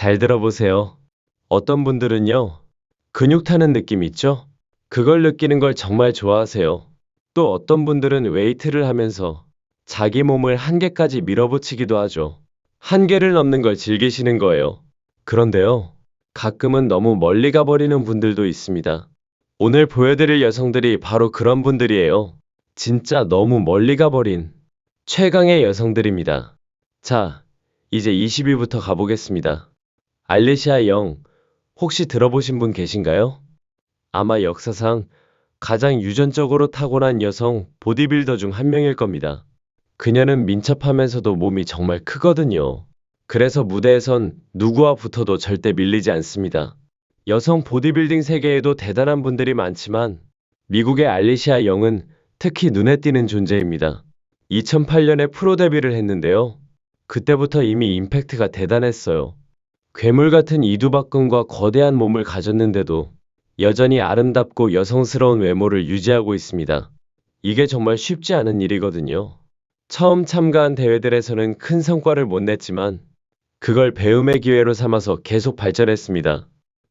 잘 들어보세요. 어떤 분들은요, 근육 타는 느낌 있죠? 그걸 느끼는 걸 정말 좋아하세요. 또 어떤 분들은 웨이트를 하면서 자기 몸을 한계까지 밀어붙이기도 하죠. 한계를 넘는 걸 즐기시는 거예요. 그런데요, 가끔은 너무 멀리 가버리는 분들도 있습니다. 오늘 보여드릴 여성들이 바로 그런 분들이에요. 진짜 너무 멀리 가버린 최강의 여성들입니다. 자, 이제 20위부터 가보겠습니다. 알리시아 영, 혹시 들어보신 분 계신가요? 아마 역사상 가장 유전적으로 타고난 여성 보디빌더 중 한 명일 겁니다. 그녀는 민첩하면서도 몸이 정말 크거든요. 그래서 무대에선 누구와 붙어도 절대 밀리지 않습니다. 여성 보디빌딩 세계에도 대단한 분들이 많지만 미국의 알리시아 영은 특히 눈에 띄는 존재입니다. 2008년에 프로 데뷔를 했는데요. 그때부터 이미 임팩트가 대단했어요. 괴물 같은 이두박근과 거대한 몸을 가졌는데도 여전히 아름답고 여성스러운 외모를 유지하고 있습니다. 이게 정말 쉽지 않은 일이거든요. 처음 참가한 대회들에서는 큰 성과를 못 냈지만 그걸 배움의 기회로 삼아서 계속 발전했습니다.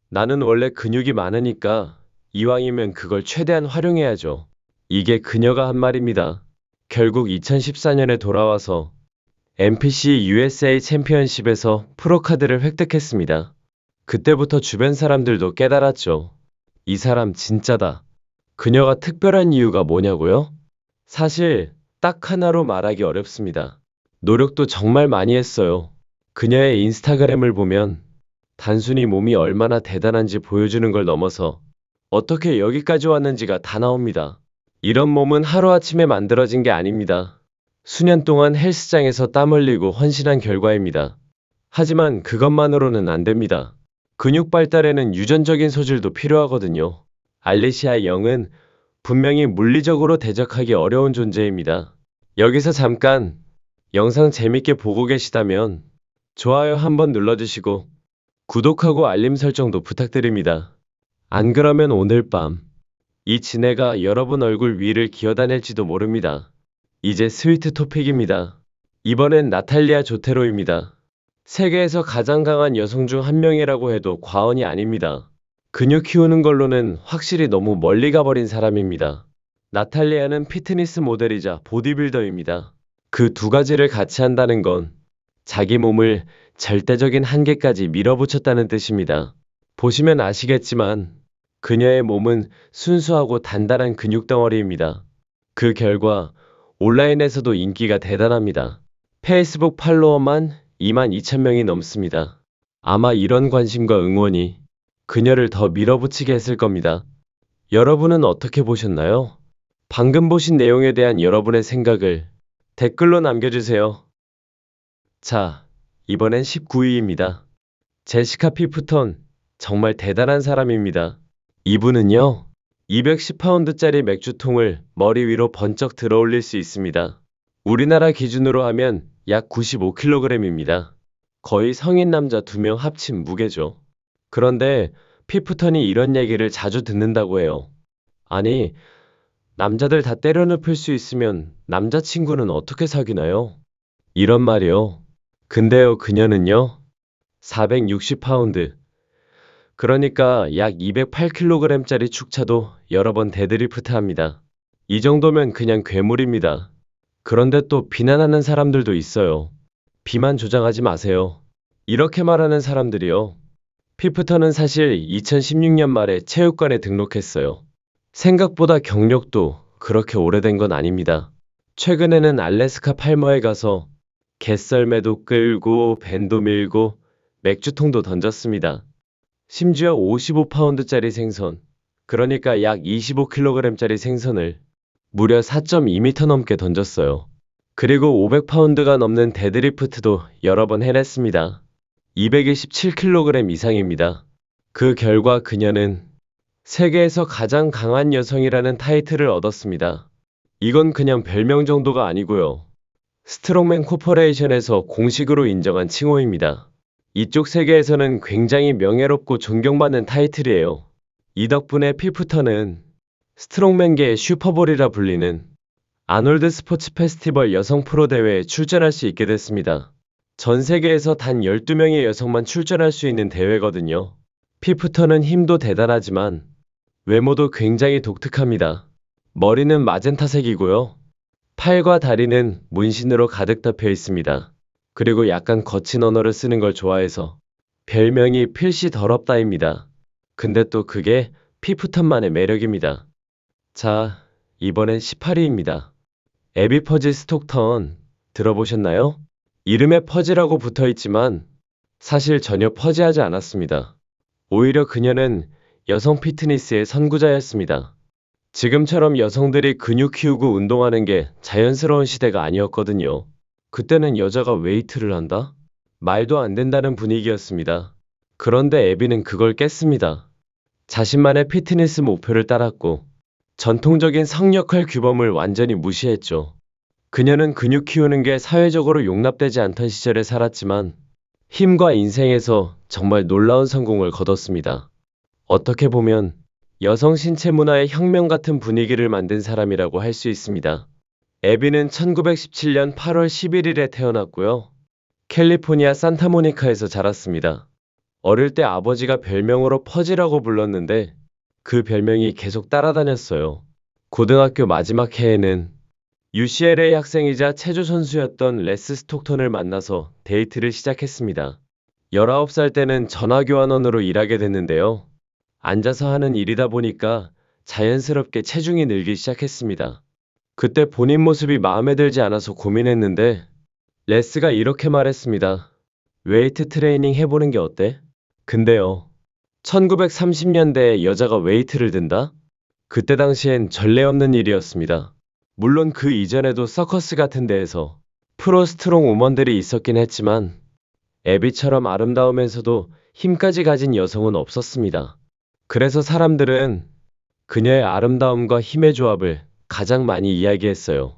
나는 원래 근육이 많으니까 이왕이면 그걸 최대한 활용해야죠. 이게 그녀가 한 말입니다. 결국 2014년에 돌아와서 NPC USA 챔피언십에서 프로카드를 획득했습니다. 그때부터 주변 사람들도 깨달았죠. 이 사람 진짜다. 그녀가 특별한 이유가 뭐냐고요? 사실 딱 하나로 말하기 어렵습니다. 노력도 정말 많이 했어요. 그녀의 인스타그램을 보면 단순히 몸이 얼마나 대단한지 보여주는 걸 넘어서 어떻게 여기까지 왔는지가 다 나옵니다. 이런 몸은 하루아침에 만들어진 게 아닙니다. 수년 동안 헬스장에서 땀 흘리고 헌신한 결과입니다. 하지만 그것만으로는 안 됩니다. 근육 발달에는 유전적인 소질도 필요하거든요. 알리시아 영은 분명히 물리적으로 대적하기 어려운 존재입니다. 여기서 잠깐 영상 재밌게 보고 계시다면 좋아요 한번 눌러주시고 구독하고 알림 설정도 부탁드립니다. 안 그러면 오늘 밤 이 지네가 여러분 얼굴 위를 기어다닐지도 모릅니다. 이제 스위트 토픽입니다. 이번엔 나탈리아 조테로입니다. 세계에서 가장 강한 여성 중 한 명이라고 해도 과언이 아닙니다. 근육 키우는 걸로는 확실히 너무 멀리 가버린 사람입니다. 나탈리아는 피트니스 모델이자 보디빌더입니다. 그 두 가지를 같이 한다는 건 자기 몸을 절대적인 한계까지 밀어붙였다는 뜻입니다. 보시면 아시겠지만 그녀의 몸은 순수하고 단단한 근육 덩어리입니다. 그 결과 온라인에서도 인기가 대단합니다. 페이스북 팔로워만 22,000명이 넘습니다. 아마 이런 관심과 응원이 그녀를 더 밀어붙이게 했을 겁니다. 여러분은 어떻게 보셨나요? 방금 보신 내용에 대한 여러분의 생각을 댓글로 남겨주세요. 자, 이번엔 19위입니다. 제시카 피프턴, 정말 대단한 사람입니다. 이분은요, 210파운드짜리 맥주통을 머리 위로 번쩍 들어 올릴 수 있습니다. 우리나라 기준으로 하면 약 95kg입니다. 거의 성인 남자 2명 합친 무게죠. 그런데 피프턴이 이런 얘기를 자주 듣는다고 해요. 아니, 남자들 다 때려눕힐 수 있으면 남자친구는 어떻게 사귀나요? 이런 말이요. 근데요, 그녀는요, 460파운드, 그러니까 약 208kg짜리 축차도 여러 번 데드리프트 합니다. 이 정도면 그냥 괴물입니다. 그런데 또 비난하는 사람들도 있어요. 비만 조장하지 마세요. 이렇게 말하는 사람들이요. 피프턴은 사실 2016년 말에 체육관에 등록했어요. 생각보다 경력도 그렇게 오래된 건 아닙니다. 최근에는 알래스카 팔머에 가서 개썰매도 끌고 밴도 밀고 맥주통도 던졌습니다. 심지어 55파운드짜리 생선, 그러니까 약 25kg짜리 생선을 무려 4.2m 넘게 던졌어요. 그리고 500파운드가 넘는 데드리프트도 여러 번 해냈습니다. 227kg 이상입니다. 그 결과 그녀는 세계에서 가장 강한 여성이라는 타이틀을 얻었습니다. 이건 그냥 별명 정도가 아니고요. 스트롱맨 코퍼레이션에서 공식으로 인정한 칭호입니다. 이쪽 세계에서는 굉장히 명예롭고 존경받는 타이틀이에요. 이 덕분에 피프턴은 스트롱맨계의 슈퍼볼이라 불리는 아놀드 스포츠 페스티벌 여성 프로 대회에 출전할 수 있게 됐습니다. 전 세계에서 단 12명의 여성만 출전할 수 있는 대회거든요. 피프터는 힘도 대단하지만 외모도 굉장히 독특합니다. 머리는 마젠타색이고요. 팔과 다리는 문신으로 가득 덮여 있습니다. 그리고 약간 거친 언어를 쓰는 걸 좋아해서 별명이 필시 더럽다입니다. 근데 또 그게 피프턴만의 매력입니다. 자, 이번엔 18위입니다. 에비 퍼지 스톡턴 들어보셨나요? 이름에 퍼지라고 붙어 있지만 사실 전혀 퍼지하지 않았습니다. 오히려 그녀는 여성 피트니스의 선구자였습니다. 지금처럼 여성들이 근육 키우고 운동하는 게 자연스러운 시대가 아니었거든요. 그때는 여자가 웨이트를 한다? 말도 안 된다는 분위기였습니다. 그런데 에비는 그걸 깼습니다. 자신만의 피트니스 목표를 따랐고 전통적인 성역할 규범을 완전히 무시했죠. 그녀는 근육 키우는 게 사회적으로 용납되지 않던 시절에 살았지만 힘과 인생에서 정말 놀라운 성공을 거뒀습니다. 어떻게 보면 여성 신체 문화의 혁명 같은 분위기를 만든 사람이라고 할 수 있습니다. 에비는 1917년 8월 11일에 태어났고요. 캘리포니아 산타모니카에서 자랐습니다. 어릴 때 아버지가 별명으로 퍼지라고 불렀는데 그 별명이 계속 따라다녔어요. 고등학교 마지막 해에는 UCLA 학생이자 체조 선수였던 레스 스톡턴을 만나서 데이트를 시작했습니다. 19살 때는 전화교환원으로 일하게 됐는데요. 앉아서 하는 일이다 보니까 자연스럽게 체중이 늘기 시작했습니다. 그때 본인 모습이 마음에 들지 않아서 고민했는데 레스가 이렇게 말했습니다. 웨이트 트레이닝 해보는 게 어때? 근데요. 1930년대에 여자가 웨이트를 든다? 그때 당시엔 전례 없는 일이었습니다. 물론 그 이전에도 서커스 같은 데에서 프로 스트롱 우먼들이 있었긴 했지만 에비처럼 아름다우면서도 힘까지 가진 여성은 없었습니다. 그래서 사람들은 그녀의 아름다움과 힘의 조합을 가장 많이 이야기했어요.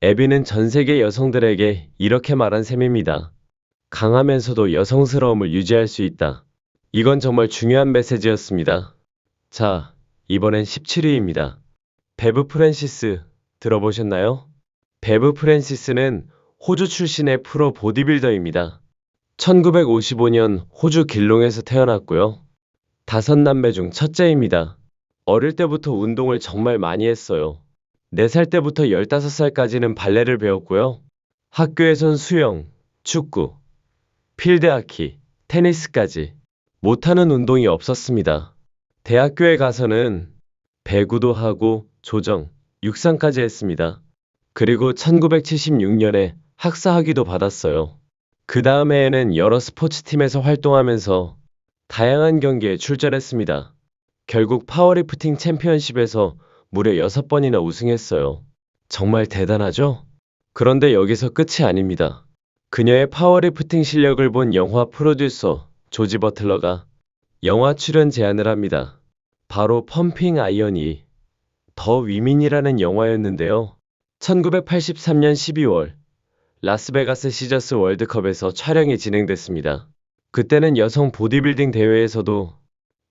에비는 전 세계 여성들에게 이렇게 말한 셈입니다. 강하면서도 여성스러움을 유지할 수 있다. 이건 정말 중요한 메시지였습니다. 자, 이번엔 17위입니다. 베브 프랜시스 들어보셨나요? 베브 프랜시스는 호주 출신의 프로 보디빌더입니다. 1955년 호주 길롱에서 태어났고요. 5남매 중 첫째입니다. 어릴 때부터 운동을 정말 많이 했어요. 4살 때부터 15살까지는 발레를 배웠고요. 학교에선 수영, 축구, 필드하키, 테니스까지 못하는 운동이 없었습니다. 대학교에 가서는 배구도 하고 조정, 육상까지 했습니다. 그리고 1976년에 학사학위도 받았어요. 그 다음 해에는 여러 스포츠팀에서 활동하면서 다양한 경기에 출전했습니다. 결국 파워리프팅 챔피언십에서 무려 6번이나 우승했어요. 정말 대단하죠? 그런데 여기서 끝이 아닙니다. 그녀의 파워리프팅 실력을 본 영화 프로듀서 조지 버틀러가 영화 출연 제안을 합니다. 바로 펌핑 아이언이 더 위민이라는 영화였는데요. 1983년 12월 라스베가스 시저스 월드컵에서 촬영이 진행됐습니다. 그때는 여성 보디빌딩 대회에서도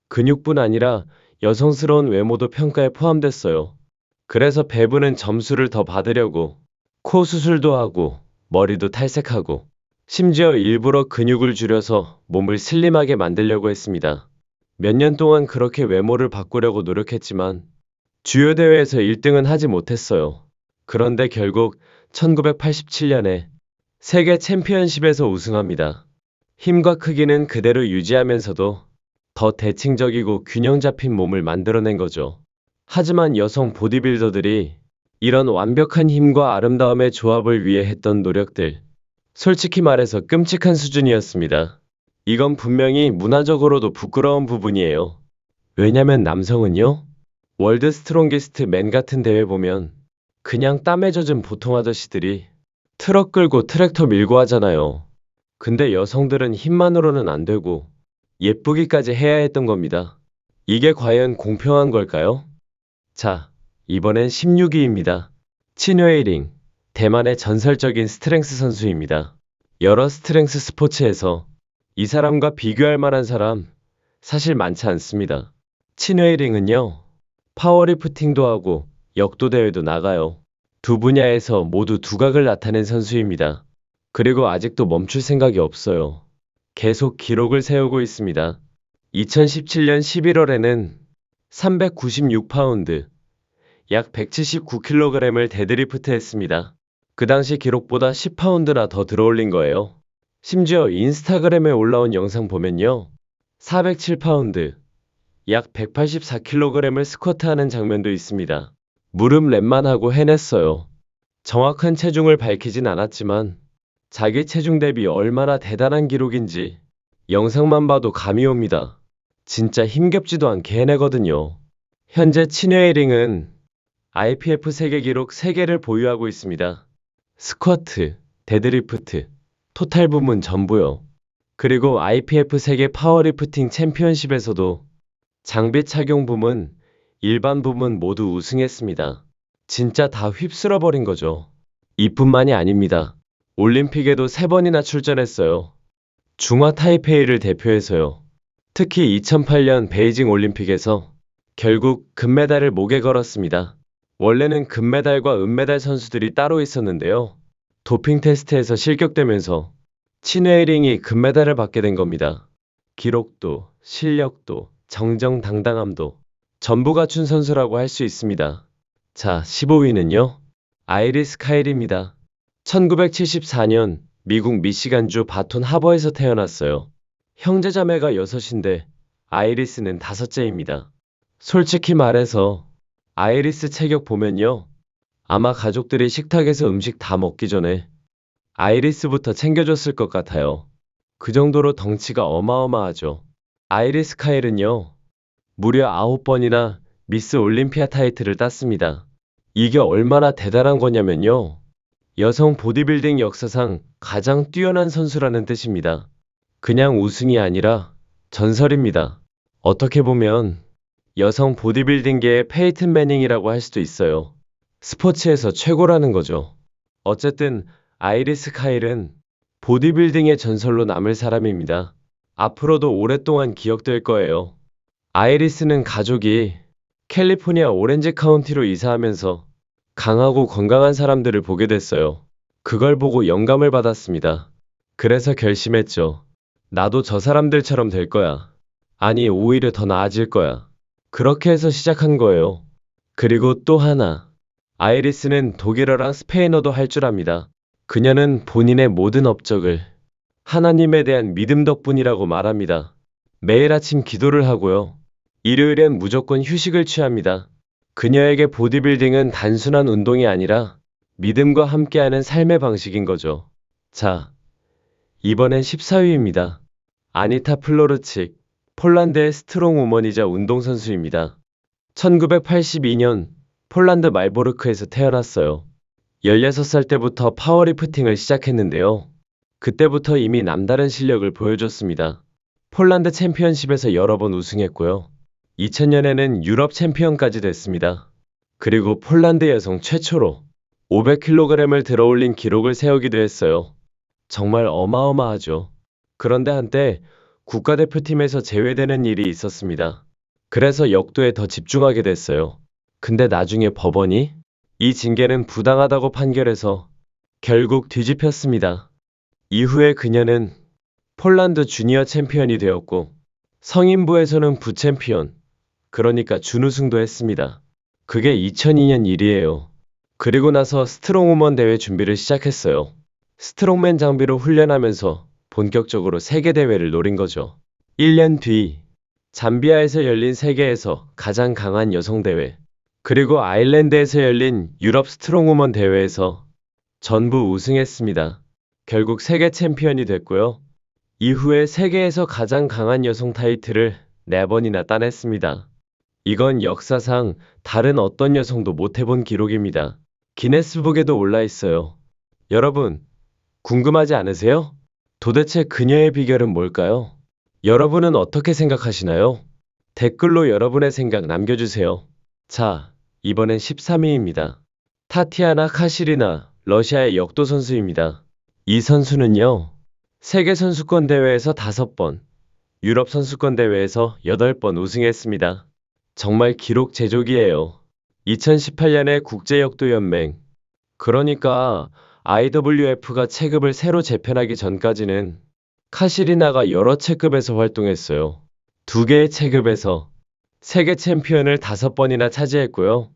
근육뿐 아니라 여성스러운 외모도 평가에 포함됐어요. 그래서 베브는 점수를 더 받으려고 코 수술도 하고 머리도 탈색하고 심지어 일부러 근육을 줄여서 몸을 슬림하게 만들려고 했습니다. 몇 년 동안 그렇게 외모를 바꾸려고 노력했지만 주요 대회에서 1등은 하지 못했어요. 그런데 결국 1987년에 세계 챔피언십에서 우승합니다. 힘과 크기는 그대로 유지하면서도 더 대칭적이고 균형 잡힌 몸을 만들어낸 거죠. 하지만 여성 보디빌더들이 이런 완벽한 힘과 아름다움의 조합을 위해 했던 노력들, 솔직히 말해서 끔찍한 수준이었습니다. 이건 분명히 문화적으로도 부끄러운 부분이에요. 왜냐면 남성은요, 월드 스트롱기스트 맨 같은 대회 보면 그냥 땀에 젖은 보통 아저씨들이 트럭 끌고 트랙터 밀고 하잖아요. 근데 여성들은 힘만으로는 안 되고 예쁘기까지 해야 했던 겁니다. 이게 과연 공평한 걸까요? 자, 이번엔 16위입니다. 친웨이링, 대만의 전설적인 스트렝스 선수입니다. 여러 스트렝스 스포츠에서 이 사람과 비교할 만한 사람 사실 많지 않습니다. 친웨이링은요, 파워리프팅도 하고 역도 대회도 나가요. 두 분야에서 모두 두각을 나타낸 선수입니다. 그리고 아직도 멈출 생각이 없어요. 계속 기록을 세우고 있습니다. 2017년 11월에는 396파운드, 약 179kg을 데드리프트 했습니다. 그 당시 기록보다 10파운드나 더 들어올린 거예요. 심지어 인스타그램에 올라온 영상 보면요. 407파운드, 약 184kg을 스쿼트하는 장면도 있습니다. 무릎 랩만 하고 해냈어요. 정확한 체중을 밝히진 않았지만 자기 체중 대비 얼마나 대단한 기록인지 영상만 봐도 감이 옵니다. 진짜 힘겹지도 않게 해내거든요. 현재 친웨이링은 IPF 세계 기록 3개를 보유하고 있습니다. 스쿼트, 데드리프트, 토탈 부문 전부요. 그리고 IPF 세계 파워리프팅 챔피언십에서도 장비 착용 부문, 일반 부문 모두 우승했습니다. 진짜 다 휩쓸어버린 거죠. 이뿐만이 아닙니다. 올림픽에도 3번이나 출전했어요. 중화 타이페이를 대표해서요. 특히 2008년 베이징 올림픽에서 결국 금메달을 목에 걸었습니다. 원래는 금메달과 은메달 선수들이 따로 있었는데요. 도핑 테스트에서 실격되면서 친웨이링이 금메달을 받게 된 겁니다. 기록도, 실력도, 정정당당함도 전부 갖춘 선수라고 할 수 있습니다. 자, 15위는요. 아이리스 카일입니다. 1974년 미국 미시간주 바톤 하버에서 태어났어요. 형제자매가 6인데 아이리스는 5째입니다. 솔직히 말해서 아이리스 체격 보면요. 아마 가족들이 식탁에서 음식 다 먹기 전에 아이리스부터 챙겨줬을 것 같아요. 그 정도로 덩치가 어마어마하죠. 아이리스 카일은요. 무려 9번이나 미스 올림피아 타이틀을 땄습니다. 이게 얼마나 대단한 거냐면요. 여성 보디빌딩 역사상 가장 뛰어난 선수라는 뜻입니다. 그냥 우승이 아니라 전설입니다. 어떻게 보면 여성 보디빌딩계의 페이튼 매닝이라고 할 수도 있어요. 스포츠에서 최고라는 거죠. 어쨌든 아이리스 카일은 보디빌딩의 전설로 남을 사람입니다. 앞으로도 오랫동안 기억될 거예요. 아이리스는 가족이 캘리포니아 오렌지 카운티로 이사하면서 강하고 건강한 사람들을 보게 됐어요. 그걸 보고 영감을 받았습니다. 그래서 결심했죠. 나도 저 사람들처럼 될 거야. 아니, 오히려 더 나아질 거야. 그렇게 해서 시작한 거예요. 그리고 또 하나. 아이리스는 독일어랑 스페인어도 할 줄 압니다. 그녀는 본인의 모든 업적을 하나님에 대한 믿음 덕분이라고 말합니다. 매일 아침 기도를 하고요. 일요일엔 무조건 휴식을 취합니다. 그녀에게 보디빌딩은 단순한 운동이 아니라 믿음과 함께하는 삶의 방식인 거죠. 자, 이번엔 14위입니다. 아니타 플로르칙, 폴란드의 스트롱 우먼이자 운동선수입니다. 1982년 폴란드 말보르크에서 태어났어요. 16살 때부터 파워리프팅을 시작했는데요. 그때부터 이미 남다른 실력을 보여줬습니다. 폴란드 챔피언십에서 여러 번 우승했고요. 2000년에는 유럽 챔피언까지 됐습니다. 그리고 폴란드 여성 최초로 500kg을 들어올린 기록을 세우기도 했어요. 정말 어마어마하죠. 그런데 한때 국가대표팀에서 제외되는 일이 있었습니다. 그래서 역도에 더 집중하게 됐어요. 근데 나중에 법원이 이 징계는 부당하다고 판결해서 결국 뒤집혔습니다. 이후에 그녀는 폴란드 주니어 챔피언이 되었고 성인부에서는 부챔피언, 그러니까 준우승도 했습니다. 그게 2002년 일이에요. 그리고 나서 스트롱우먼 대회 준비를 시작했어요. 스트롱맨 장비로 훈련하면서 본격적으로 세계대회를 노린 거죠. 1년 뒤 잠비아에서 열린 세계에서 가장 강한 여성대회, 그리고 아일랜드에서 열린 유럽 스트롱우먼 대회에서 전부 우승했습니다. 결국 세계 챔피언이 됐고요. 이후에 세계에서 가장 강한 여성 타이틀을 4번이나 따냈습니다. 이건 역사상 다른 어떤 여성도 못 해본 기록입니다. 기네스북에도 올라 있어요. 여러분, 궁금하지 않으세요? 도대체 그녀의 비결은 뭘까요? 여러분은 어떻게 생각하시나요? 댓글로 여러분의 생각 남겨주세요. 자, 이번엔 13위입니다. 타티아나 카시리나, 러시아의 역도 선수입니다. 이 선수는요, 세계선수권 대회에서 5번, 유럽 선수권 대회에서 8번 우승했습니다. 정말 기록 제조기예요. 2018년에 국제역도연맹, 그러니까 IWF가 체급을 새로 재편하기 전까지는 카시리나가 여러 체급에서 활동했어요. 두 개의 체급에서 세계 챔피언을 5번이나 차지했고요.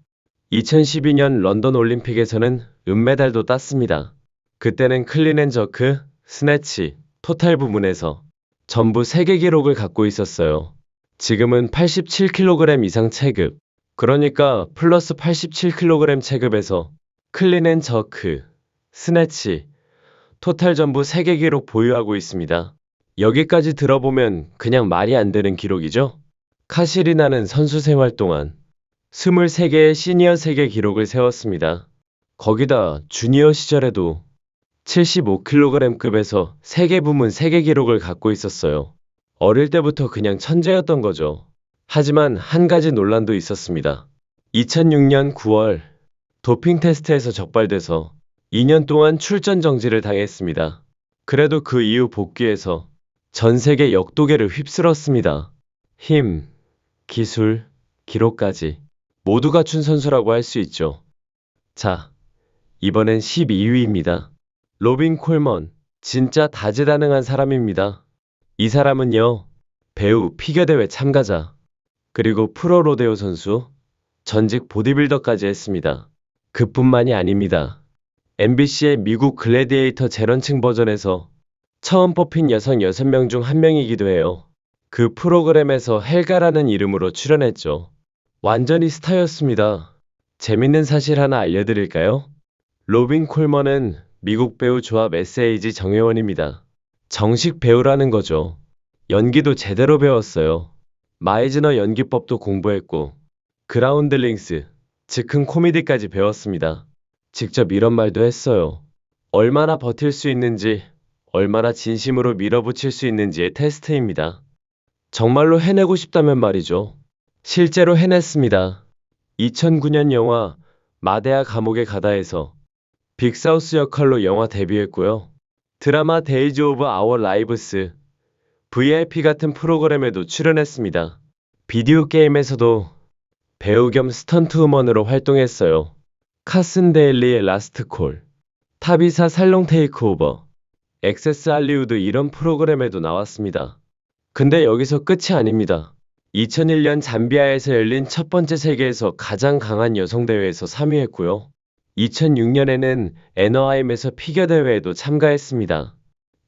2012년 런던 올림픽에서는 은메달도 땄습니다. 그때는 클린 앤 저크, 스네치, 토탈 부문에서 전부 세계 기록을 갖고 있었어요. 지금은 87kg 이상 체급, 그러니까 플러스 87kg 체급에서 클린 앤 저크, 스네치, 토탈 전부 세계 기록 보유하고 있습니다. 여기까지 들어보면 그냥 말이 안 되는 기록이죠? 카시리나는 선수 생활 동안 23개의 시니어 세계 기록을 세웠습니다. 거기다 주니어 시절에도 75kg급에서 세계 부문 세계 기록을 갖고 있었어요. 어릴 때부터 그냥 천재였던 거죠. 하지만 한 가지 논란도 있었습니다. 2006년 9월 도핑 테스트에서 적발돼서 2년 동안 출전 정지를 당했습니다. 그래도 그 이후 복귀해서 전 세계 역도계를 휩쓸었습니다. 힘, 기술, 기록까지 모두 갖춘 선수라고 할 수 있죠. 자, 이번엔 12위입니다. 로빈 콜먼, 진짜 다재다능한 사람입니다. 이 사람은요, 배우, 피겨대회 참가자, 그리고 프로 로데오 선수, 전직 보디빌더까지 했습니다. 그뿐만이 아닙니다. MBC의 미국 글래디에이터 제런층 버전에서 처음 뽑힌 여성 6명 중 한 명이기도 해요. 그 프로그램에서 헬가라는 이름으로 출연했죠. 완전히 스타였습니다. 재밌는 사실 하나 알려드릴까요? 로빈 콜먼은 미국 배우 조합 SAG 정회원입니다. 정식 배우라는 거죠. 연기도 제대로 배웠어요. 마이즈너 연기법도 공부했고 그라운들링스, 즉흥 코미디까지 배웠습니다. 직접 이런 말도 했어요. 얼마나 버틸 수 있는지, 얼마나 진심으로 밀어붙일 수 있는지의 테스트입니다. 정말로 해내고 싶다면 말이죠. 실제로 해냈습니다. 2009년 영화 마데아 감옥에 가다에서 빅사우스 역할로 영화 데뷔했고요. 드라마 데이즈 오브 아워 라이브스, VIP 같은 프로그램에도 출연했습니다. 비디오 게임에서도 배우 겸 스턴트 우먼으로 활동했어요. 카슨 데일리의 라스트 콜, 타비사 살롱 테이크오버, 액세스 할리우드 이런 프로그램에도 나왔습니다. 근데 여기서 끝이 아닙니다. 2001년 잠비아에서 열린 첫 번째 세계에서 가장 강한 여성 대회에서 3위했고요. 2006년에는 애너하임에서 피겨 대회에도 참가했습니다.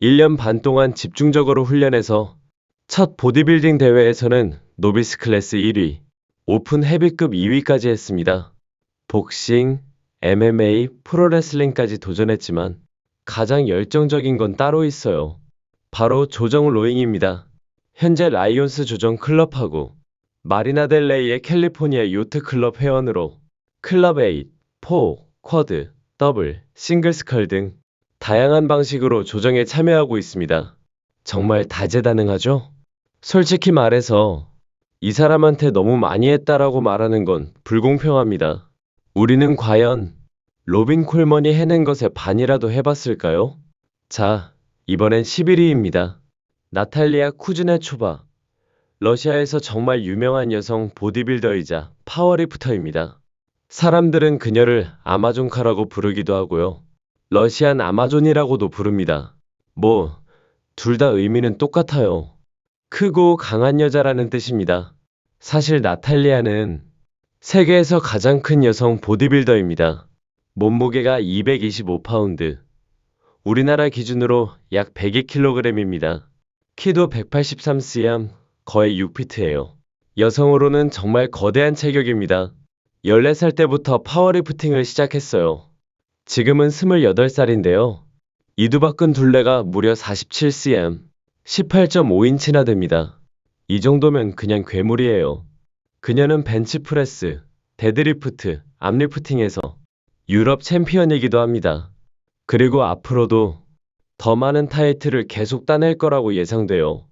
1년 반 동안 집중적으로 훈련해서 첫 보디빌딩 대회에서는 노비스 클래스 1위, 오픈 헤비급 2위까지 했습니다. 복싱, MMA, 프로레슬링까지 도전했지만 가장 열정적인 건 따로 있어요. 바로 조정 로잉입니다. 현재 라이온스 조정 클럽하고 마리나델레이의 캘리포니아 요트 클럽 회원으로 클럽 8, 4, 쿼드, 더블, 싱글스컬 등 다양한 방식으로 조정에 참여하고 있습니다. 정말 다재다능하죠? 솔직히 말해서 이 사람한테 너무 많이 했다라고 말하는 건 불공평합니다. 우리는 과연 로빈 콜먼이 해낸 것의 반이라도 해봤을까요? 자, 이번엔 11위입니다. 나탈리아 쿠즈네초바. 러시아에서 정말 유명한 여성 보디빌더이자 파워리프터입니다. 사람들은 그녀를 아마존카라고 부르기도 하고요. 러시안 아마존이라고도 부릅니다. 둘 다 의미는 똑같아요. 크고 강한 여자라는 뜻입니다. 사실 나탈리아는 세계에서 가장 큰 여성 보디빌더입니다. 몸무게가 225파운드, 우리나라 기준으로 약 102kg입니다. 키도 183cm, 거의 6피트예요. 여성으로는 정말 거대한 체격입니다. 14살 때부터 파워리프팅을 시작했어요. 지금은 28살인데요. 이두박근 둘레가 무려 47cm, 18.5인치나 됩니다. 이 정도면 그냥 괴물이에요. 그녀는 벤치프레스, 데드리프트, 암리프팅에서 유럽 챔피언이기도 합니다. 그리고 앞으로도 더 많은 타이틀을 계속 따낼 거라고 예상돼요.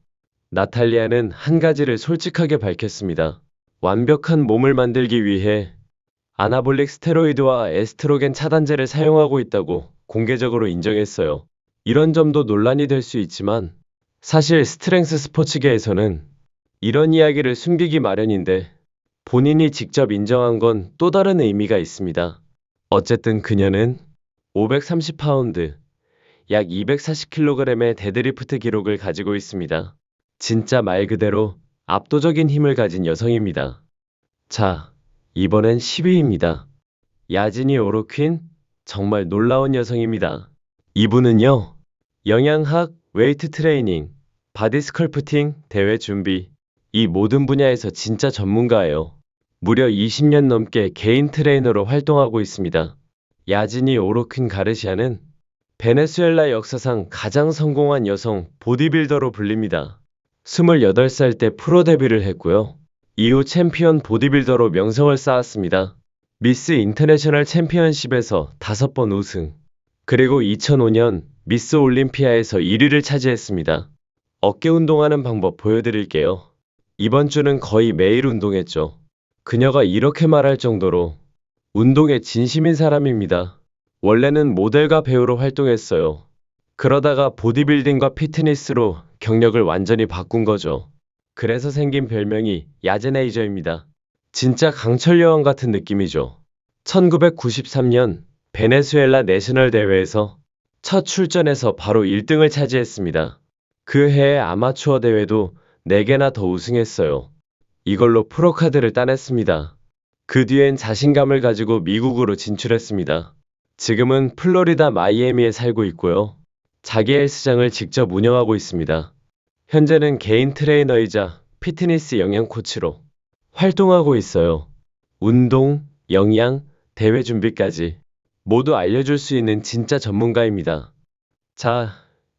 나탈리아는 한 가지를 솔직하게 밝혔습니다. 완벽한 몸을 만들기 위해 아나볼릭 스테로이드와 에스트로겐 차단제를 사용하고 있다고 공개적으로 인정했어요. 이런 점도 논란이 될 수 있지만 사실 스트렝스 스포츠계에서는 이런 이야기를 숨기기 마련인데 본인이 직접 인정한 건 또 다른 의미가 있습니다. 어쨌든 그녀는 530파운드, 약 240kg의 데드리프트 기록을 가지고 있습니다. 진짜 말 그대로 압도적인 힘을 가진 여성입니다. 자, 이번엔 10위입니다. 야지니 오로퀸, 정말 놀라운 여성입니다. 이분은요, 영양학, 웨이트 트레이닝, 바디 스컬프팅, 대회 준비, 이 모든 분야에서 진짜 전문가예요. 무려 20년 넘게 개인 트레이너로 활동하고 있습니다. 야지니 오로퀸 가르시아는 베네수엘라 역사상 가장 성공한 여성 보디빌더로 불립니다. 28살 때 프로 데뷔를 했고요. 이후 챔피언 보디빌더로 명성을 쌓았습니다. 미스 인터내셔널 챔피언십에서 5번 우승, 그리고 2005년 미스 올림피아에서 1위를 차지했습니다. 어깨 운동하는 방법 보여드릴게요. 이번 주는 거의 매일 운동했죠. 그녀가 이렇게 말할 정도로 운동에 진심인 사람입니다. 원래는 모델과 배우로 활동했어요. 그러다가 보디빌딩과 피트니스로 경력을 완전히 바꾼 거죠. 그래서 생긴 별명이 야제네이저입니다. 진짜 강철 여왕 같은 느낌이죠. 1993년 베네수엘라 내셔널 대회에서 첫 출전에서 바로 1등을 차지했습니다. 그 해의 아마추어 대회도 4개나 더 우승했어요. 이걸로 프로카드를 따냈습니다. 그 뒤엔 자신감을 가지고 미국으로 진출했습니다. 지금은 플로리다 마이애미에 살고 있고요. 자기 헬스장을 직접 운영하고 있습니다. 현재는 개인 트레이너이자 피트니스 영양 코치로 활동하고 있어요. 운동, 영양, 대회 준비까지 모두 알려줄 수 있는 진짜 전문가입니다. 자,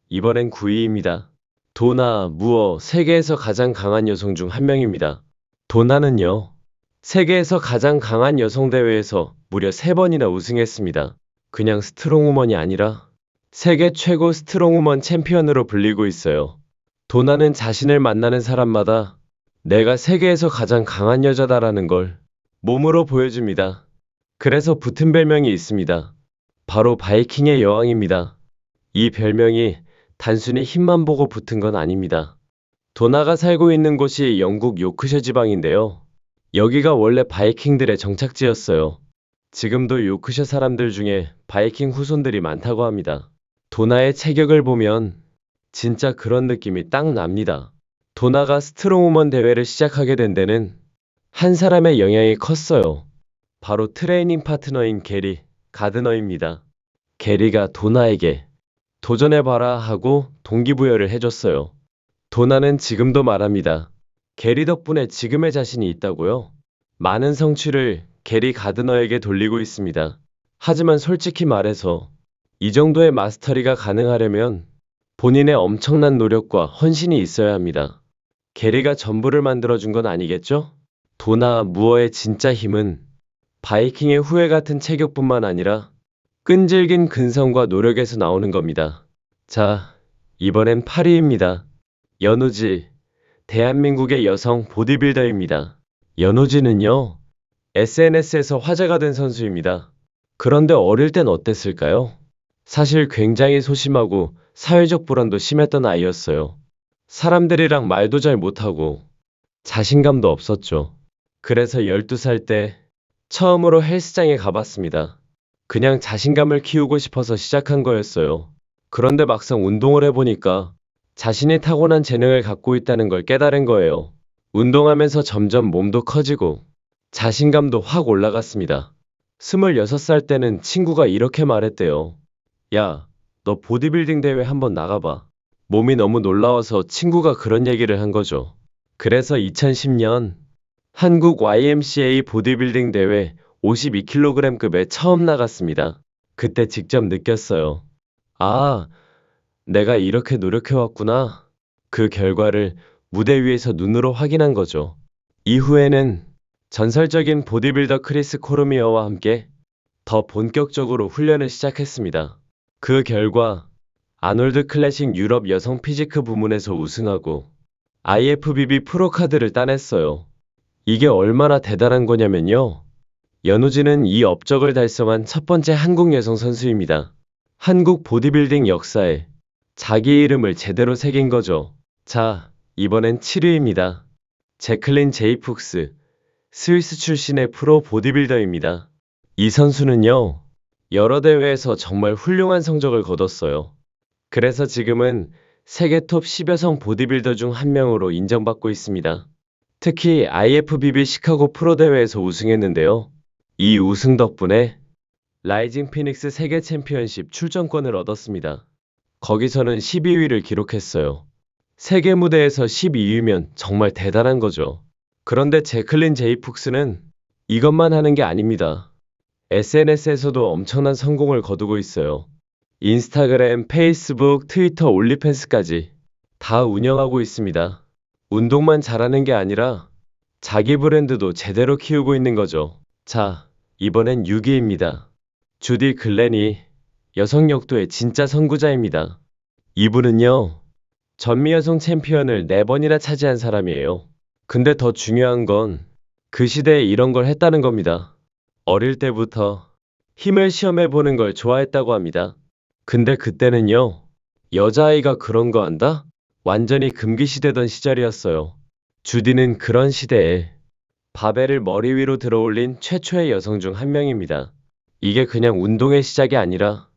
이번엔 9위입니다. 도나 무어, 세계에서 가장 강한 여성 중 한 명입니다. 도나는요, 세계에서 가장 강한 여성 대회에서 무려 3번이나 우승했습니다. 그냥 스트롱우먼이 아니라 세계 최고 스트롱우먼 챔피언으로 불리고 있어요. 도나는 자신을 만나는 사람마다 내가 세계에서 가장 강한 여자다라는 걸 몸으로 보여줍니다. 그래서 붙은 별명이 있습니다. 바로 바이킹의 여왕입니다. 이 별명이 단순히 힘만 보고 붙은 건 아닙니다. 도나가 살고 있는 곳이 영국 요크셔 지방인데요. 여기가 원래 바이킹들의 정착지였어요. 지금도 요크셔 사람들 중에 바이킹 후손들이 많다고 합니다. 도나의 체격을 보면 진짜 그런 느낌이 딱 납니다. 도나가 스트롱우먼 대회를 시작하게 된 데는 한 사람의 영향이 컸어요. 바로 트레이닝 파트너인 게리 가드너입니다. 게리가 도나에게 도전해봐라 하고 동기부여를 해줬어요. 도나는 지금도 말합니다. 게리 덕분에 지금의 자신이 있다고요? 많은 성취를 게리 가드너에게 돌리고 있습니다. 하지만 솔직히 말해서 이 정도의 마스터리가 가능하려면 본인의 엄청난 노력과 헌신이 있어야 합니다. 게리가 전부를 만들어준 건 아니겠죠? 도나 무어의 진짜 힘은 바이킹의 후예 같은 체격뿐만 아니라 끈질긴 근성과 노력에서 나오는 겁니다. 자, 이번엔 8위입니다. 연우지, 대한민국의 여성 보디빌더입니다. 연우지는요, SNS에서 화제가 된 선수입니다. 그런데 어릴 땐 어땠을까요? 사실 굉장히 소심하고 사회적 불안도 심했던 아이였어요. 사람들이랑 말도 잘 못하고 자신감도 없었죠. 그래서 12살 때 처음으로 헬스장에 가봤습니다. 그냥 자신감을 키우고 싶어서 시작한 거였어요. 그런데 막상 운동을 해보니까 자신이 타고난 재능을 갖고 있다는 걸 깨달은 거예요. 운동하면서 점점 몸도 커지고 자신감도 확 올라갔습니다. 26살 때는 친구가 이렇게 말했대요. 야, 너 보디빌딩 대회 한번 나가봐. 몸이 너무 놀라워서 친구가 그런 얘기를 한 거죠. 그래서 2010년 한국 YMCA 보디빌딩 대회 52kg급에 처음 나갔습니다. 그때 직접 느꼈어요. 아, 내가 이렇게 노력해왔구나. 그 결과를 무대 위에서 눈으로 확인한 거죠. 이후에는 전설적인 보디빌더 크리스 코르미어와 함께 더 본격적으로 훈련을 시작했습니다. 그 결과 아놀드 클래식 유럽 여성 피지크 부문에서 우승하고 IFBB 프로카드를 따냈어요. 이게 얼마나 대단한 거냐면요. 연우진은 이 업적을 달성한 첫 번째 한국 여성 선수입니다. 한국 보디빌딩 역사에 자기 이름을 제대로 새긴 거죠. 자, 이번엔 7위입니다. 제클린 제이 푹스, 스위스 출신의 프로 보디빌더입니다. 이 선수는요, 여러 대회에서 정말 훌륭한 성적을 거뒀어요. 그래서 지금은 세계 톱 10여성 보디빌더 중 한 명으로 인정받고 있습니다. 특히 IFBB 시카고 프로 대회에서 우승했는데요. 이 우승 덕분에 라이징 피닉스 세계 챔피언십 출전권을 얻었습니다. 거기서는 12위를 기록했어요. 세계 무대에서 12위면 정말 대단한 거죠. 그런데 제클린 제이폭스는 이것만 하는 게 아닙니다. SNS에서도 엄청난 성공을 거두고 있어요. 인스타그램, 페이스북, 트위터, 올리팬스까지 다 운영하고 있습니다. 운동만 잘하는 게 아니라 자기 브랜드도 제대로 키우고 있는 거죠. 자, 이번엔 6위입니다. 주디 글렌이 여성 역도의 진짜 선구자입니다. 이분은요, 전미 여성 챔피언을 4번이나 차지한 사람이에요. 근데 더 중요한 건 그 시대에 이런 걸 했다는 겁니다. 어릴 때부터 힘을 시험해 보는 걸 좋아했다고 합니다. 근데 그때는요, 여자아이가 그런 거 한다? 완전히 금기시되던 시절이었어요. 주디는 그런 시대에 바벨을 머리 위로 들어올린 최초의 여성 중 한 명입니다. 이게 그냥 운동의 시작이 아니라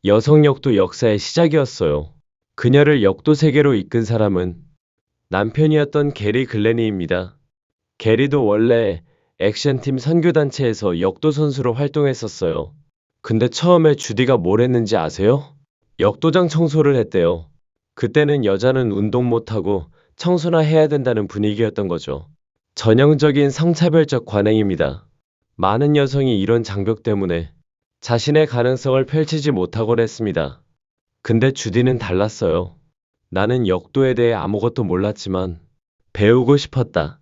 여성 역도 역사의 시작이었어요. 그녀를 역도 세계로 이끈 사람은 남편이었던 게리 글래니입니다. 게리도 원래 액션팀 선교단체에서 역도 선수로 활동했었어요. 근데 처음에 주디가 뭘 했는지 아세요? 역도장 청소를 했대요. 그때는 여자는 운동 못하고 청소나 해야 된다는 분위기였던 거죠. 전형적인 성차별적 관행입니다. 많은 여성이 이런 장벽 때문에 자신의 가능성을 펼치지 못하곤 했습니다. 근데 주디는 달랐어요. 나는 역도에 대해 아무것도 몰랐지만 배우고 싶었다.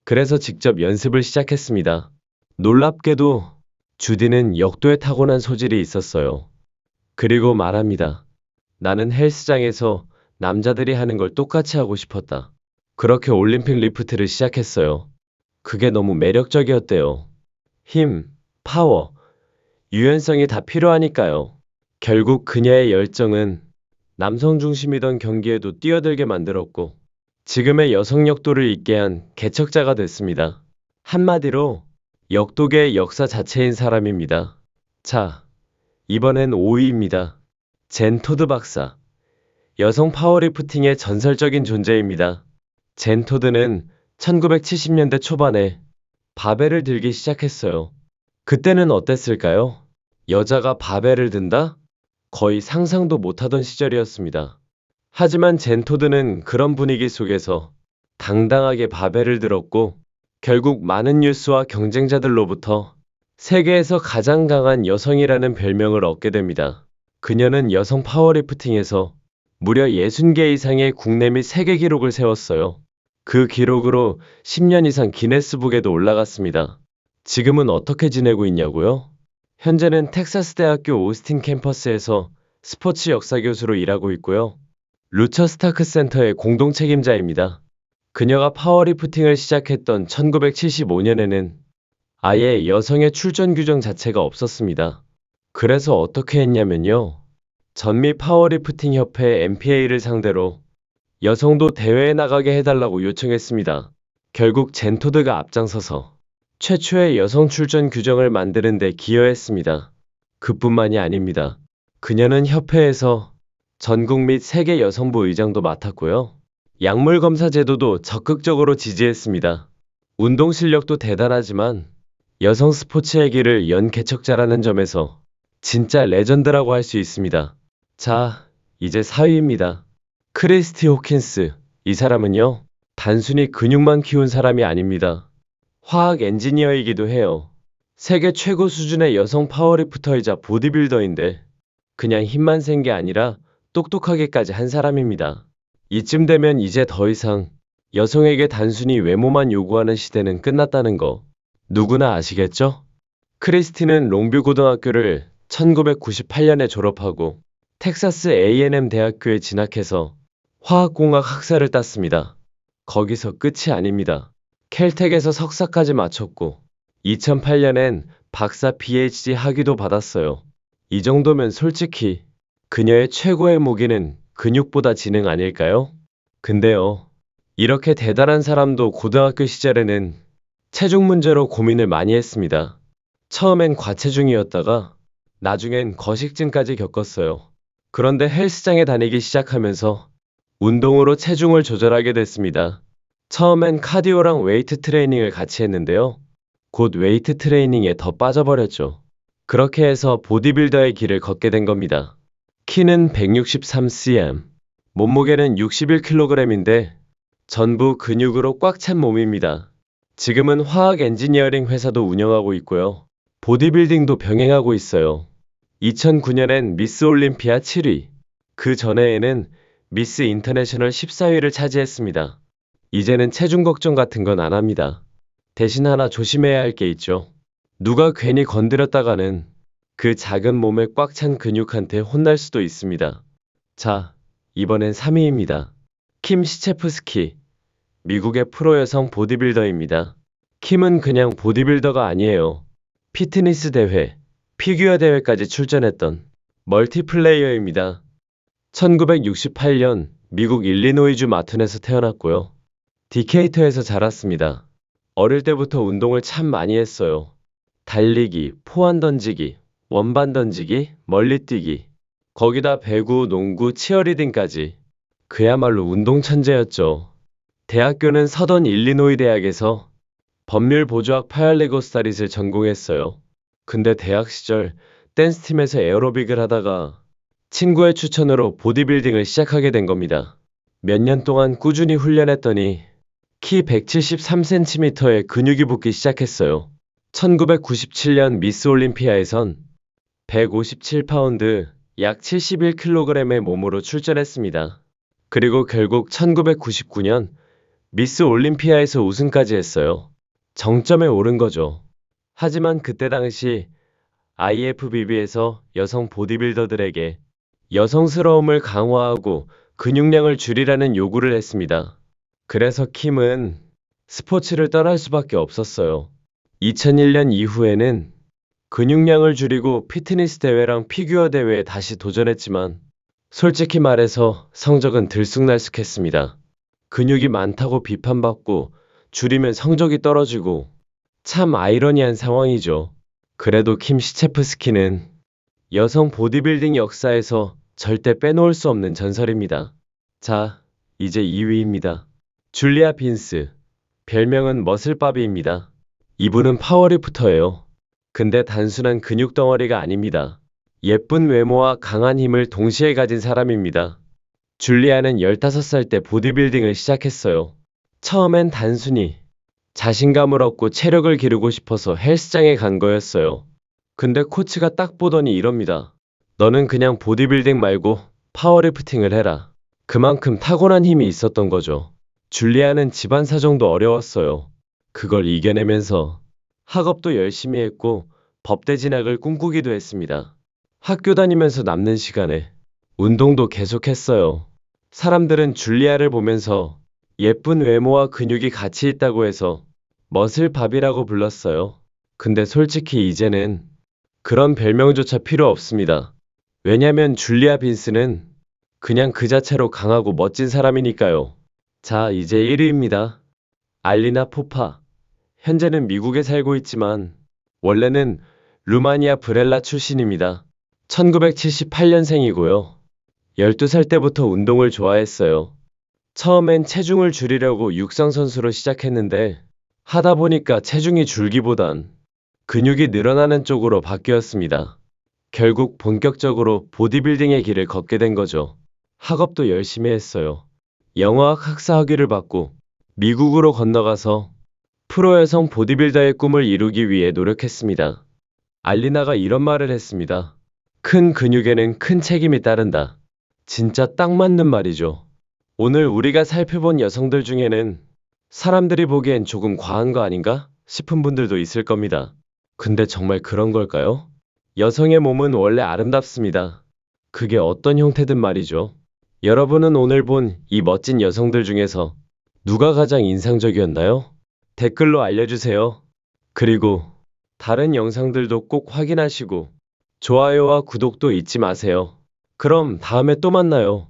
그래서 직접 연습을 시작했습니다. 놀랍게도 주디는 역도에 타고난 소질이 있었어요. 그리고 말합니다. 나는 헬스장에서 남자들이 하는 걸 똑같이 하고 싶었다. 그렇게 올림픽 리프트를 시작했어요. 그게 너무 매력적이었대요. 힘, 파워, 유연성이 다 필요하니까요. 결국 그녀의 열정은 남성 중심이던 경기에도 뛰어들게 만들었고 지금의 여성 역도를 잇게 한 개척자가 됐습니다. 한마디로 역도계의 역사 자체인 사람입니다. 자, 이번엔 5위입니다. 젠 토드 박사. 여성 파워리프팅의 전설적인 존재입니다. 젠 토드는 1970년대 초반에 바벨을 들기 시작했어요. 그때는 어땠을까요? 여자가 바벨을 든다? 거의 상상도 못하던 시절이었습니다. 하지만 젠 토드는 그런 분위기 속에서 당당하게 바벨을 들었고 결국 많은 뉴스와 경쟁자들로부터 세계에서 가장 강한 여성이라는 별명을 얻게 됩니다. 그녀는 여성 파워리프팅에서 무려 60개 이상의 국내 및 세계 기록을 세웠어요. 그 기록으로 10년 이상 기네스북에도 올라갔습니다. 지금은 어떻게 지내고 있냐고요? 현재는 텍사스 대학교 오스틴 캠퍼스에서 스포츠 역사 교수로 일하고 있고요. 루처 스타크 센터의 공동 책임자입니다. 그녀가 파워리프팅을 시작했던 1975년에는 아예 여성의 출전 규정 자체가 없었습니다. 그래서 어떻게 했냐면요. 전미 파워리프팅 협회 MPA를 상대로 여성도 대회에 나가게 해달라고 요청했습니다. 결국 젠 토드가 앞장서서 최초의 여성 출전 규정을 만드는 데 기여했습니다. 그뿐만이 아닙니다. 그녀는 협회에서 전국 및 세계 여성부 의장도 맡았고요. 약물 검사 제도도 적극적으로 지지했습니다. 운동 실력도 대단하지만 여성 스포츠의 길을 연 개척자라는 점에서 진짜 레전드라고 할 수 있습니다. 자, 이제 4위입니다. 크리스티 호킨스. 이 사람은요, 단순히 근육만 키운 사람이 아닙니다. 화학 엔지니어이기도 해요. 세계 최고 수준의 여성 파워리프터이자 보디빌더인데 그냥 힘만 센 게 아니라 똑똑하게까지 한 사람입니다. 이쯤 되면 이제 더 이상 여성에게 단순히 외모만 요구하는 시대는 끝났다는 거 누구나 아시겠죠? 크리스티는 롱뷰 고등학교를 1998년에 졸업하고 텍사스 A&M 대학교에 진학해서 화학공학 학사를 땄습니다. 거기서 끝이 아닙니다. 켈텍에서 석사까지 마쳤고 2008년엔 박사 PhD 학위도 받았어요. 이 정도면 솔직히 그녀의 최고의 무기는 근육보다 지능 아닐까요? 근데요, 이렇게 대단한 사람도 고등학교 시절에는 체중 문제로 고민을 많이 했습니다. 처음엔 과체중이었다가 나중엔 거식증까지 겪었어요. 그런데 헬스장에 다니기 시작하면서 운동으로 체중을 조절하게 됐습니다. 처음엔 카디오랑 웨이트 트레이닝을 같이 했는데요. 곧 웨이트 트레이닝에 더 빠져버렸죠. 그렇게 해서 보디빌더의 길을 걷게 된 겁니다. 키는 163cm, 몸무게는 61kg인데 전부 근육으로 꽉 찬 몸입니다. 지금은 화학 엔지니어링 회사도 운영하고 있고요. 보디빌딩도 병행하고 있어요. 2009년엔 미스 올림피아 7위, 그 전해에는 미스 인터내셔널 14위를 차지했습니다. 이제는 체중 걱정 같은 건 안 합니다. 대신 하나 조심해야 할 게 있죠. 누가 괜히 건드렸다가는 그 작은 몸에 꽉 찬 근육한테 혼날 수도 있습니다. 자, 이번엔 3위입니다. 킴 시체프스키, 미국의 프로 여성 보디빌더입니다. 킴은 그냥 보디빌더가 아니에요. 피트니스 대회, 피규어 대회까지 출전했던 멀티플레이어입니다. 1968년 미국 일리노이주 마튼에서 태어났고요. 디케이터에서 자랐습니다. 어릴 때부터 운동을 참 많이 했어요. 달리기, 포환 던지기, 원반 던지기, 멀리뛰기, 거기다 배구, 농구, 치어리딩까지. 그야말로 운동 천재였죠. 대학교는 서던 일리노이 대학에서 법률 보조학 파열레고스타릿을 전공했어요. 근데 대학 시절 댄스팀에서 에어로빅을 하다가 친구의 추천으로 보디빌딩을 시작하게 된 겁니다. 몇 년 동안 꾸준히 훈련했더니 키 173cm의 근육이 붙기 시작했어요. 1997년 미스 올림피아에선 157파운드, 약 71kg의 몸으로 출전했습니다. 그리고 결국 1999년 미스 올림피아에서 우승까지 했어요. 정점에 오른 거죠. 하지만 그때 당시 IFBB에서 여성 보디빌더들에게 여성스러움을 강화하고 근육량을 줄이라는 요구를 했습니다. 그래서 킴은 스포츠를 떠날 수밖에 없었어요. 2001년 이후에는 근육량을 줄이고 피트니스 대회랑 피규어 대회에 다시 도전했지만 솔직히 말해서 성적은 들쑥날쑥했습니다. 근육이 많다고 비판받고 줄이면 성적이 떨어지고 참 아이러니한 상황이죠. 그래도 킴 시체프스키는 여성 보디빌딩 역사에서 절대 빼놓을 수 없는 전설입니다. 자, 이제 2위입니다. 줄리아 빈스, 별명은 머슬바비입니다. 이분은 파워리프터예요. 근데 단순한 근육 덩어리가 아닙니다. 예쁜 외모와 강한 힘을 동시에 가진 사람입니다. 줄리아는 15살 때 보디빌딩을 시작했어요. 처음엔 단순히 자신감을 얻고 체력을 기르고 싶어서 헬스장에 간 거였어요. 근데 코치가 딱 보더니 이럽니다. 너는 그냥 보디빌딩 말고 파워리프팅을 해라. 그만큼 타고난 힘이 있었던 거죠. 줄리아는 집안 사정도 어려웠어요. 그걸 이겨내면서 학업도 열심히 했고 법대 진학을 꿈꾸기도 했습니다. 학교 다니면서 남는 시간에 운동도 계속했어요. 사람들은 줄리아를 보면서 예쁜 외모와 근육이 같이 있다고 해서 머슬밥이라고 불렀어요. 근데 솔직히 이제는 그런 별명조차 필요 없습니다. 왜냐면 줄리아 빈스는 그냥 그 자체로 강하고 멋진 사람이니까요. 자, 이제 1위입니다. 알리나 포파. 현재는 미국에 살고 있지만 원래는 루마니아 브렐라 출신입니다. 1978년생이고요. 12살 때부터 운동을 좋아했어요. 처음엔 체중을 줄이려고 육상선수로 시작했는데 하다 보니까 체중이 줄기보단 근육이 늘어나는 쪽으로 바뀌었습니다. 결국 본격적으로 보디빌딩의 길을 걷게 된 거죠. 학업도 열심히 했어요. 영어학 학사 학위를 받고 미국으로 건너가서 프로 여성 보디빌더의 꿈을 이루기 위해 노력했습니다. 알리나가 이런 말을 했습니다. 큰 근육에는 큰 책임이 따른다. 진짜 딱 맞는 말이죠. 오늘 우리가 살펴본 여성들 중에는 사람들이 보기엔 조금 과한 거 아닌가 싶은 분들도 있을 겁니다. 근데 정말 그런 걸까요? 여성의 몸은 원래 아름답습니다. 그게 어떤 형태든 말이죠. 여러분은 오늘 본 이 멋진 여성들 중에서 누가 가장 인상적이었나요? 댓글로 알려주세요. 그리고 다른 영상들도 꼭 확인하시고 좋아요와 구독도 잊지 마세요. 그럼 다음에 또 만나요.